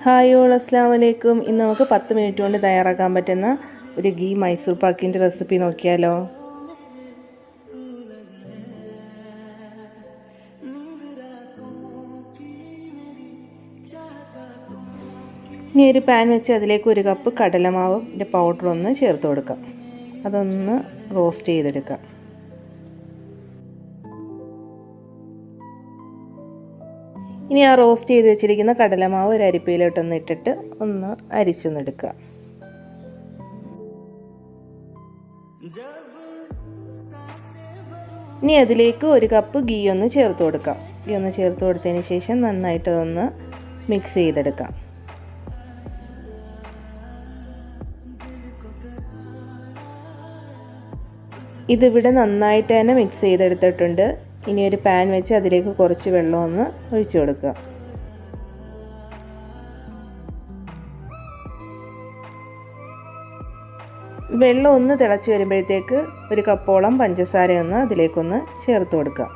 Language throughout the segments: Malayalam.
ഹായ് ഓൾ, അസ്സലാമു അലൈക്കും. ഇന്ന് നമുക്ക് 10 മിനിറ്റ് കൊണ്ട് തയ്യാറാക്കാൻ പറ്റുന്ന ഒരു ഗീ മൈസൂർ പാക്കിൻ്റെ റെസിപ്പി നോക്കിയാലോ. ഇനി ഒരു പാൻ വെച്ച് അതിലേക്ക് 1 കപ്പ് കടലമാവിൻ്റെ പൗഡർ ഒന്ന് ചേർത്ത് കൊടുക്കാം. അതൊന്ന് റോസ്റ്റ് ചെയ്തെടുക്കാം. ഇനി ആ റോസ്റ്റ് ചെയ്ത് വെച്ചിരിക്കുന്ന കടലമാവ് ഒരു അരിപ്പയിലോട്ടൊന്ന് ഇട്ടിട്ട് ഒന്ന് അരിച്ചൊന്നെടുക്കുക. ഇനി അതിലേക്ക് 1 കപ്പ് ഗീ ഒന്ന് ചേർത്ത് കൊടുക്കാം. ഗീ ഒന്ന് ചേർത്ത് കൊടുത്തതിന് ശേഷം നന്നായിട്ട് അതൊന്ന് മിക്സ് ചെയ്തെടുക്കാം. ഇതിവിടെ നന്നായിട്ട് തന്നെ മിക്സ് ചെയ്തെടുത്തിട്ടുണ്ട്. ഇനി ഒരു പാൻ വെച്ച് അതിലേക്ക് കുറച്ച് വെള്ളം ഒന്ന് ഒഴിച്ചു കൊടുക്കുക. വെള്ളം ഒന്ന് തിളച്ച് വരുമ്പോഴത്തേക്ക് 1 കപ്പോളം പഞ്ചസാര ഒന്ന് അതിലേക്കൊന്ന് ചേർത്ത് കൊടുക്കുക.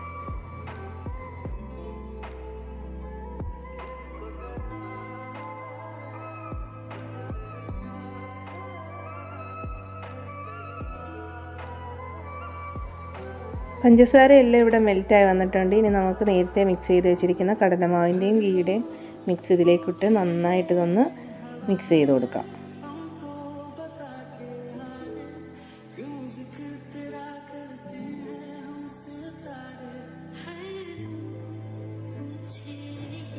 പഞ്ചസാര എല്ലാം ഇവിടെ മെൽറ്റായി വന്നിട്ടുണ്ട്. ഇനി നമുക്ക് നേരത്തെ മിക്സ് ചെയ്ത് വെച്ചിരിക്കുന്ന കടലമാവിൻ്റെയും ഗീയുടെയും മിക്സ് ഇതിലേക്കിട്ട് നന്നായിട്ട് ഇതൊന്ന് മിക്സ് ചെയ്ത് കൊടുക്കാം.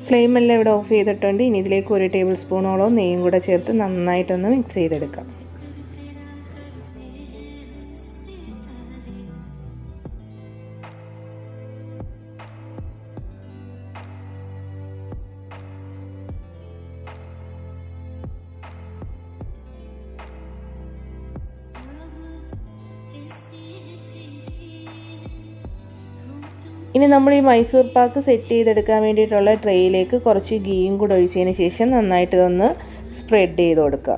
ഫ്ലെയിമെല്ലാം ഇവിടെ ഓഫ് ചെയ്തിട്ടുണ്ട്. ഇനി ഇതിലേക്ക് 1 ടേബിൾ സ്പൂണോളം നെയ്യും കൂടെ ചേർത്ത് നന്നായിട്ടൊന്ന് മിക്സ് ചെയ്തെടുക്കാം. ഇനി നമ്മൾ ഈ മൈസൂർ പാക്ക് സെറ്റ് ചെയ്തെടുക്കാൻ വേണ്ടിയിട്ടുള്ള ട്രേയിലേക്ക് കുറച്ച് ഗീയും കൂടെ ഒഴിച്ചതിന് ശേഷം നന്നായിട്ട് ഇതൊന്ന് സ്പ്രെഡ് ചെയ്ത് കൊടുക്കുക.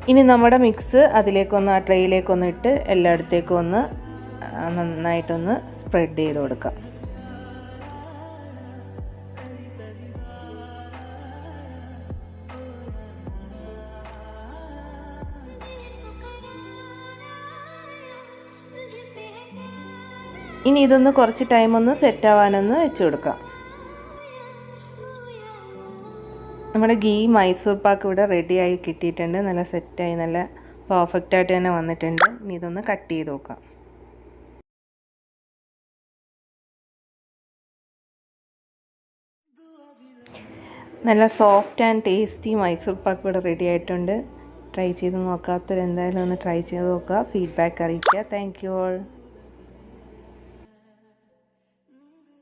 ഇനി നമ്മുടെ മിക്സ് അതിലേക്കൊന്ന് ആ ട്രേയിലേക്കൊന്ന് ഇട്ട് എല്ലായിടത്തേക്കും ഒന്ന് നന്നായിട്ടൊന്ന് സ്പ്രെഡ് ചെയ്ത് കൊടുക്കുക. ഇനി ഇതൊന്ന് കുറച്ച് ടൈം ഒന്ന് സെറ്റ് ആവാനൊന്ന് വെച്ച് കൊടുക്കാം. നമ്മുടെ ഗീ മൈസൂർ പാക്ക് ഇവിടെ റെഡിയായി കിട്ടിയിട്ടുണ്ട്. നല്ല സെറ്റായി നല്ല പെർഫെക്റ്റായിട്ട് തന്നെ വന്നിട്ടുണ്ട്. ഇനി ഇതൊന്ന് കട്ട് ചെയ്ത് നോക്കാം. നല്ല soft and tasty Mysore pak ഇവിടെ റെഡി ആയിട്ടുണ്ട്. ട്രൈ ചെയ്ത് നോക്കാത്തവരെന്തായാലും ഒന്ന് ട്രൈ ചെയ്ത് നോക്കുക. ഫീഡ്ബാക്ക് അറിയിക്കുക. Thank you all.